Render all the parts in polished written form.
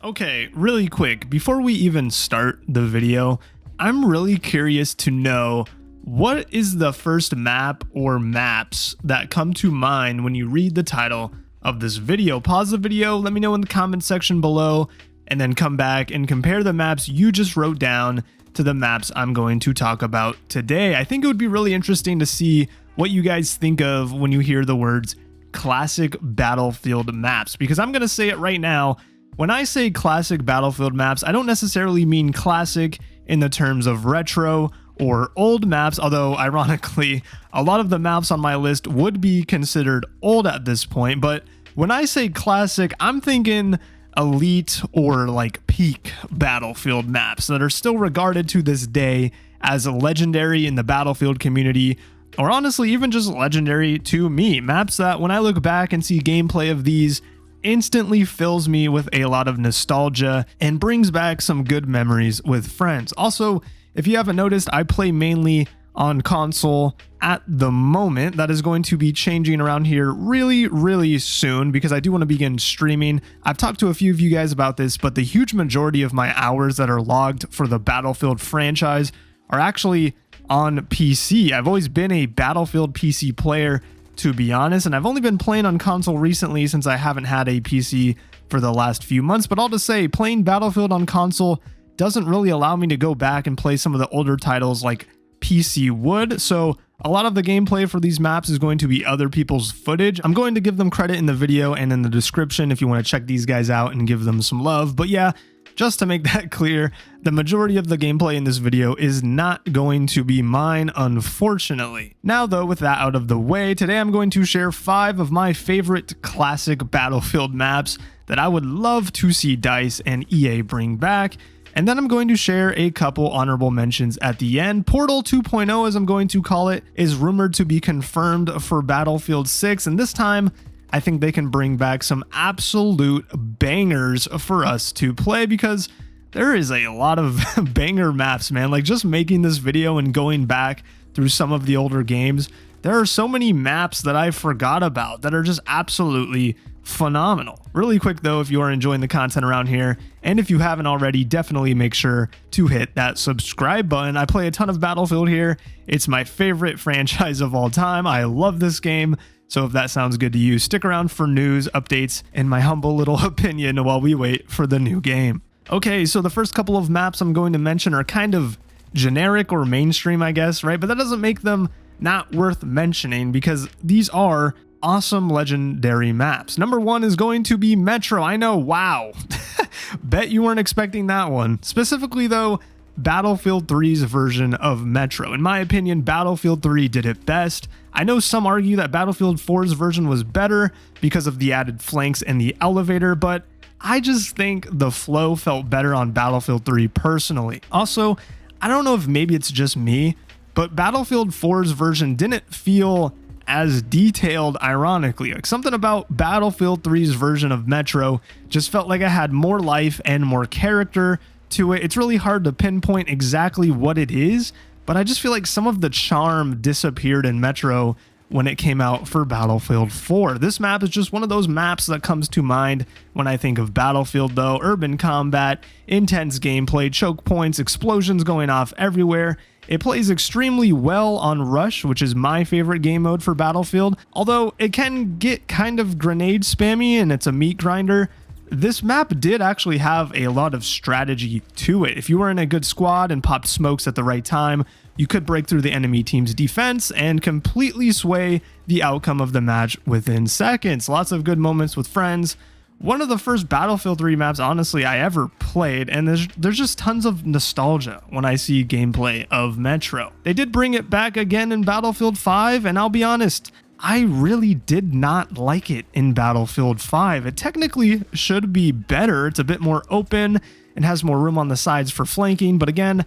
Okay, really quick, before we even start the video, I'm really curious to know what is the first map or maps that come to mind when you read the title of this video. Pause the video, let me know in the comment section below, and then come back and compare the maps you just wrote down to the maps I'm going to talk about today. I think it would be really interesting to see what you guys think of when you hear the words classic Battlefield maps, because I'm going to say it right now. When I say classic Battlefield maps, I don't necessarily mean classic in the terms of retro or old maps, although ironically, a lot of the maps on my list would be considered old at this point. But when I say classic, I'm thinking elite or like peak Battlefield maps that are still regarded to this day as legendary in the Battlefield community, or honestly, even just legendary to me. Maps that when I look back and see gameplay of these, instantly fills me with a lot of nostalgia and brings back some good memories with friends. Also, if you haven't noticed, I play mainly on console at the moment. That is going to be changing around here really soon because I do want to begin streaming. I've talked to a few of you guys about this, but the huge majority of my hours that are logged for the Battlefield franchise are actually on PC. I've always been a Battlefield PC player, to be honest, and I've only been playing on console recently since I haven't had a PC for the last few months. But I'll just say, playing Battlefield on console doesn't really allow me to go back and play some of the older titles like PC would, so a lot of the gameplay for these maps is going to be other people's footage. I'm going to give them credit in the video and in the description if you want to check these guys out and give them some love. But yeah, just to make that clear, the majority of the gameplay in this video is not going to be mine, unfortunately. Now though, with that out of the way, today I'm going to share 5 of my favorite classic Battlefield maps that I would love to see DICE and EA bring back. And then I'm going to share a couple honorable mentions at the end. Portal 2.0, as I'm going to call it, is rumored to be confirmed for Battlefield 6, and this time I think they can bring back some absolute bangers for us to play, because there is a lot of banger maps, man. Like, just making this video and going back through some of the older games, there are so many maps that I forgot about that are just absolutely phenomenal. Really quick though, if you are enjoying the content around here, and if you haven't already, definitely make sure to hit that subscribe button. I play a ton of Battlefield here. It's my favorite franchise of all time. I love this game. So if that sounds good to you, stick around for news, updates, and my humble little opinion while we wait for the new game. Okay, so the first couple of maps I'm going to mention are kind of generic or mainstream, I guess, right? But that doesn't make them not worth mentioning, because these are awesome legendary maps. Number 1 is going to be Metro. I know, wow. Bet you weren't expecting that one. Specifically though, Battlefield 3's version of Metro. In my opinion, Battlefield 3 did it best. I know some argue that Battlefield 4's version was better because of the added flanks and the elevator, but I just think the flow felt better on Battlefield 3 personally. Also, I don't know if maybe it's just me, but Battlefield 4's version didn't feel as detailed, ironically. Like, something about Battlefield 3's version of Metro just felt like it had more life and more character to it. It's really hard to pinpoint exactly what it is, but I just feel like some of the charm disappeared in Metro when it came out for Battlefield 4. This map is just one of those maps that comes to mind when I think of Battlefield though. Urban combat, intense gameplay, choke points, explosions going off everywhere. It plays extremely well on Rush, which is my favorite game mode for Battlefield. Although it can get kind of grenade spammy and it's a meat grinder, this map did actually have a lot of strategy to it. If you were in a good squad and popped smokes at the right time, you could break through the enemy team's defense and completely sway the outcome of the match within seconds. Lots of good moments with friends. One of the first Battlefield 3 maps, honestly, I ever played, and there's just tons of nostalgia when I see gameplay of Metro. They did bring it back again in Battlefield 5, and I'll be honest, I really did not like it in Battlefield 5. It technically should be better. It's a bit more open and has more room on the sides for flanking, but again,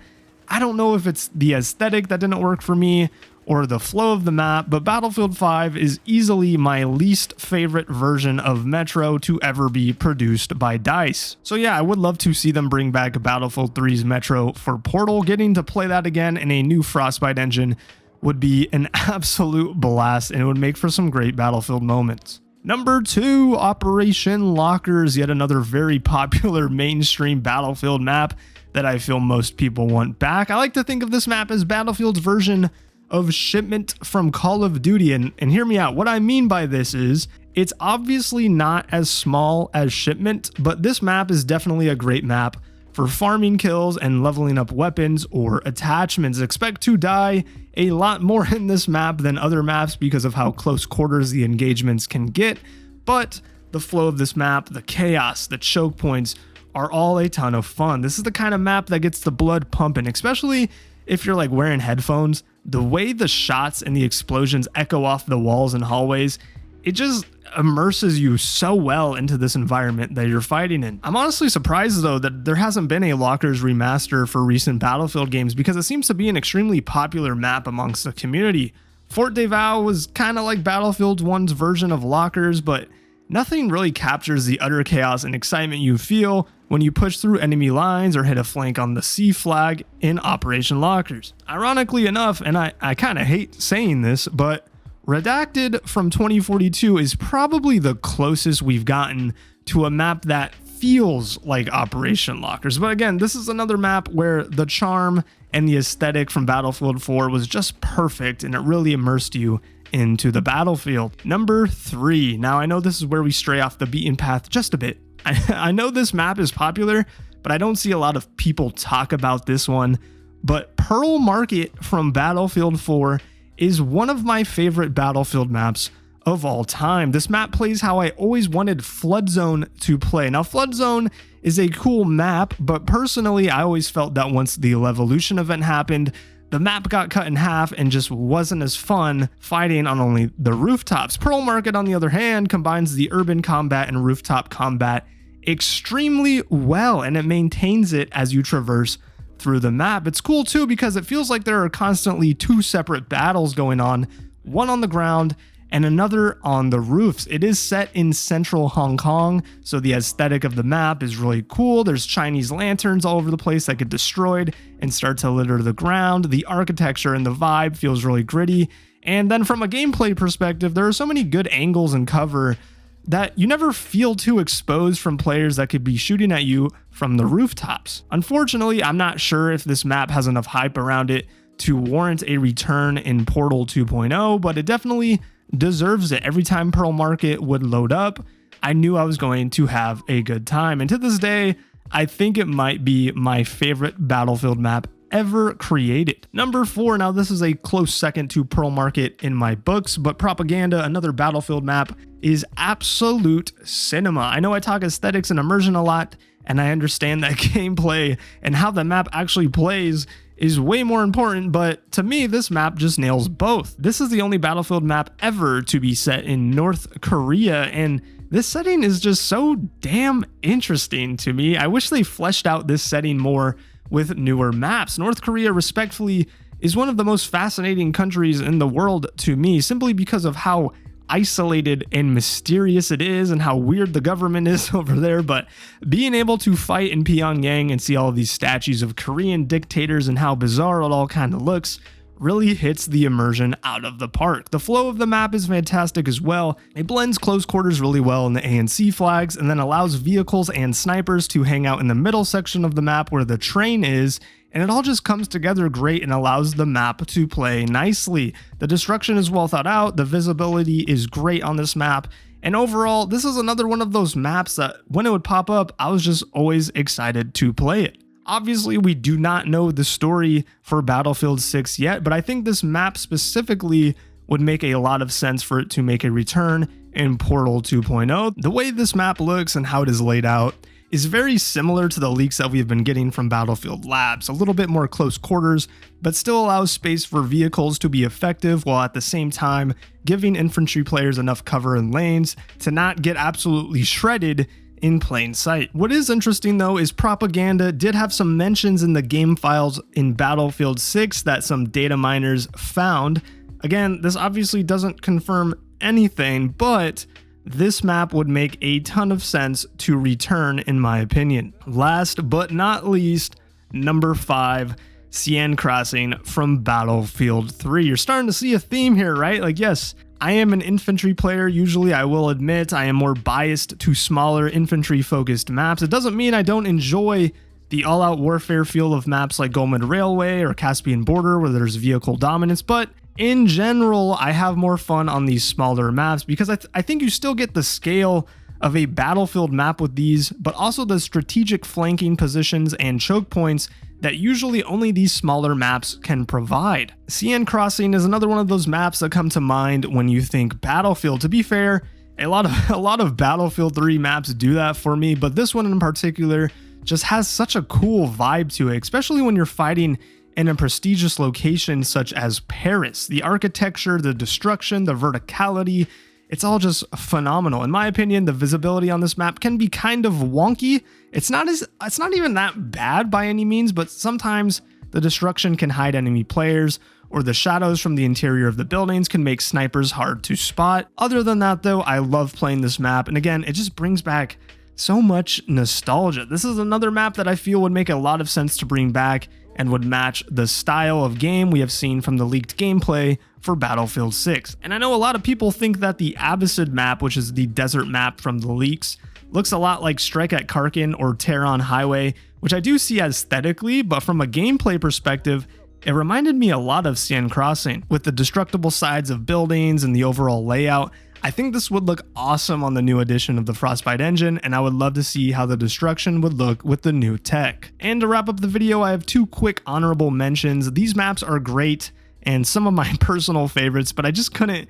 I don't know if it's the aesthetic that didn't work for me or the flow of the map, but Battlefield 5 is easily my least favorite version of Metro to ever be produced by DICE. So yeah, I would love to see them bring back Battlefield 3's Metro for Portal. Getting to play that again in a new Frostbite engine would be an absolute blast, and it would make for some great Battlefield moments. Number 2, Operation Lockers, yet another very popular mainstream Battlefield map that I feel most people want back. I like to think of this map as Battlefield's version of Shipment from Call of Duty, and hear me out. What I mean by this is, it's obviously not as small as Shipment, but this map is definitely a great map for farming kills and leveling up weapons or attachments. Expect to die a lot more in this map than other maps because of how close quarters the engagements can get, but the flow of this map, the chaos, the choke points are all a ton of fun. This is the kind of map that gets the blood pumping, especially if you're like wearing headphones. The way the shots and the explosions echo off the walls and hallways, it just immerses you so well into this environment that you're fighting in. I'm honestly surprised though that there hasn't been a Lockers remaster for recent Battlefield games, because it seems to be an extremely popular map amongst the community. Fort de Val was kind of like Battlefield 1's version of Lockers, but nothing really captures the utter chaos and excitement you feel when you push through enemy lines or hit a flank on the C flag in Operation Lockers. Ironically enough, and I kind of hate saying this, but Redacted from 2042 is probably the closest we've gotten to a map that feels like Operation Lockers. But again, this is another map where the charm and the aesthetic from Battlefield 4 was just perfect, and it really immersed you into the battlefield. Number 3. Now, I know this is where we stray off the beaten path just a bit. I know this map is popular, but I don't see a lot of people talk about this one. But Pearl Market from Battlefield 4 is one of my favorite Battlefield maps of all time. This map plays how I always wanted Flood Zone to play. Now, Flood Zone is a cool map, but personally, I always felt that once the Levolution event happened, the map got cut in half and just wasn't as fun fighting on only the rooftops. Pearl Market, on the other hand, combines the urban combat and rooftop combat extremely well, and it maintains it as you traverse through the map. It's cool too because it feels like there are constantly 2 separate battles going on, one on the ground and another on the roofs. It is set in central Hong Kong, so the aesthetic of the map is really cool. There's Chinese lanterns all over the place that get destroyed and start to litter the ground. The architecture and the vibe feels really gritty. And then from a gameplay perspective, there are so many good angles and cover that you never feel too exposed from players that could be shooting at you from the rooftops. Unfortunately, I'm not sure if this map has enough hype around it to warrant a return in Portal 2.0, but it definitely deserves it. Every time Pearl Market would load up, I knew I was going to have a good time. And to this day, I think it might be my favorite Battlefield map ever created. Number 4, now this is a close second to Pearl Market in my books, but Propaganda, another Battlefield map, is absolute cinema. I know I talk aesthetics and immersion a lot, and I understand that gameplay and how the map actually plays is way more important, but to me, this map just nails both. This is the only Battlefield map ever to be set in North Korea, and this setting is just so damn interesting to me. I wish they fleshed out this setting more with newer maps. North Korea, respectfully, is one of the most fascinating countries in the world to me, simply because of how isolated and mysterious it is and how weird the government is over there. But being able to fight in Pyongyang and see all of these statues of Korean dictators and how bizarre it all kind of looks really hits the immersion out of the park. The flow of the map is fantastic as well. It blends close quarters really well in the ANC flags, and then allows vehicles and snipers to hang out in the middle section of the map where the train is, and it all just comes together great and allows the map to play nicely. The destruction is well thought out, the visibility is great on this map, and overall, this is another one of those maps that when it would pop up, I was just always excited to play it. Obviously, we do not know the story for Battlefield 6 yet, but I think this map specifically would make a lot of sense for it to make a return in Portal 2.0. The way this map looks and how it is laid out is very similar to the leaks that we've been getting from Battlefield Labs. A little bit more close quarters, but still allows space for vehicles to be effective while at the same time giving infantry players enough cover and lanes to not get absolutely shredded in plain sight. What is interesting though is Propaganda did have some mentions in the game files in Battlefield 6 that some data miners found. Again, this obviously doesn't confirm anything, but this map would make a ton of sense to return in my opinion. Last but not least, number 5, Cen Crossing from Battlefield 3. You're starting to see a theme here, right? Like, yes, I am an infantry player. Usually, I will admit I am more biased to smaller infantry-focused maps. It doesn't mean I don't enjoy the all-out warfare feel of maps like Golmud Railway or Caspian Border where there's vehicle dominance, but in general, I have more fun on these smaller maps because I think you still get the scale of a Battlefield map with these, but also the strategic flanking positions and choke points that usually only these smaller maps can provide. Cen Crossing is another one of those maps that come to mind when you think Battlefield. To be fair, a lot of Battlefield 3 maps do that for me, but this one in particular just has such a cool vibe to it, especially when you're fighting in a prestigious location such as Paris. The architecture, the destruction, the verticality, it's all just phenomenal. In my opinion, the visibility on this map can be kind of wonky. It's not even that bad by any means, but sometimes the destruction can hide enemy players, or the shadows from the interior of the buildings can make snipers hard to spot. Other than that though, I love playing this map, and again, it just brings back so much nostalgia. This is another map that I feel would make a lot of sense to bring back and would match the style of game we have seen from the leaked gameplay for Battlefield 6. And I know a lot of people think that the Abbasid map, which is the desert map from the leaks, looks a lot like Strike at Karkin or Tehran Highway, which I do see aesthetically, but from a gameplay perspective, it reminded me a lot of Cen Crossing, with the destructible sides of buildings and the overall layout. I think this would look awesome on the new edition of the Frostbite engine, and I would love to see how the destruction would look with the new tech. And to wrap up the video, I have two quick honorable mentions. These maps are great and some of my personal favorites, but I just couldn't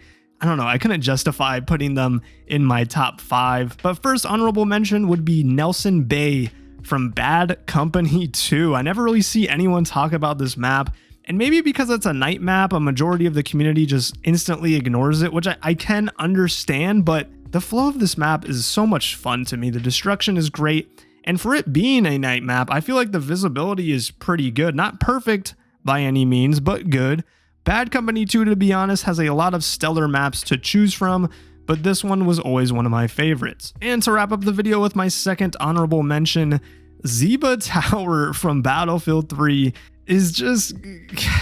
justify putting them in my top 5. But first honorable mention would be Nelson Bay from Bad Company 2. I never really see anyone talk about this map. And maybe because it's a night map, a majority of the community just instantly ignores it, which I can understand, but the flow of this map is so much fun to me. The destruction is great, and for it being a night map, I feel like the visibility is pretty good. Not perfect by any means, but good. Bad Company 2, to be honest, has a lot of stellar maps to choose from, but this one was always one of my favorites. And to wrap up the video with my second honorable mention, Zeba Tower from Battlefield 3 is just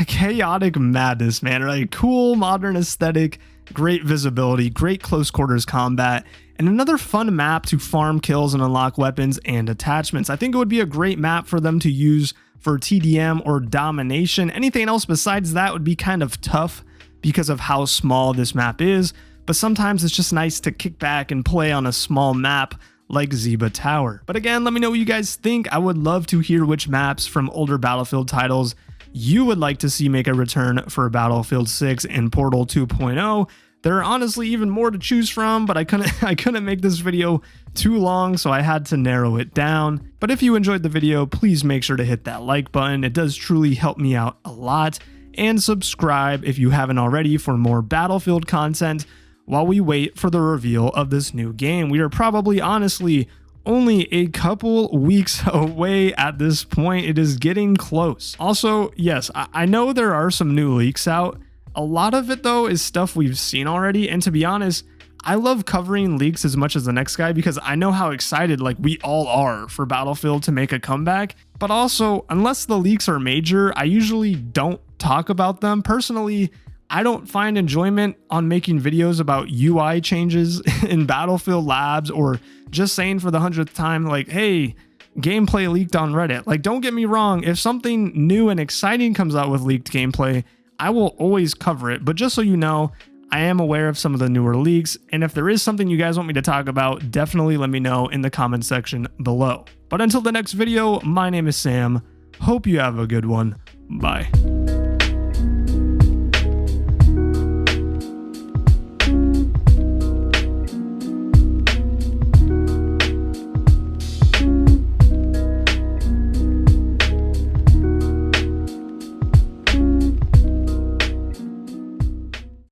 chaotic madness, man. Like, cool modern aesthetic, great visibility, great close quarters combat, and another fun map to farm kills and unlock weapons and attachments. I think it would be a great map for them to use for TDM or domination. Anything else besides that would be kind of tough because of how small this map is, but sometimes it's just nice to kick back and play on a small map like Zeba Tower. But again, let me know what you guys think. I would love to hear which maps from older Battlefield titles you would like to see make a return for Battlefield 6 and Portal 2.0. There are honestly even more to choose from, but I couldn't make this video too long, so I had to narrow it down. But if you enjoyed the video, please make sure to hit that like button. It does truly help me out a lot. And subscribe if you haven't already for more Battlefield content while we wait for the reveal of this new game. We are probably honestly only a couple weeks away at this point. It is getting close. Also, yes, I know there are some new leaks out. A lot of it though is stuff we've seen already, and to be honest, I love covering leaks as much as the next guy because I know how excited like we all are for Battlefield to make a comeback. But also, unless the leaks are major, I usually don't talk about them. Personally, I don't find enjoyment on making videos about UI changes in Battlefield Labs, or just saying for the 100th time, like, hey, gameplay leaked on Reddit. Like, don't get me wrong, if something new and exciting comes out with leaked gameplay, I will always cover it. But just so you know, I am aware of some of the newer leaks, and if there is something you guys want me to talk about, definitely let me know in the comment section below. But until the next video, my name is Sam. Hope you have a good one. Bye.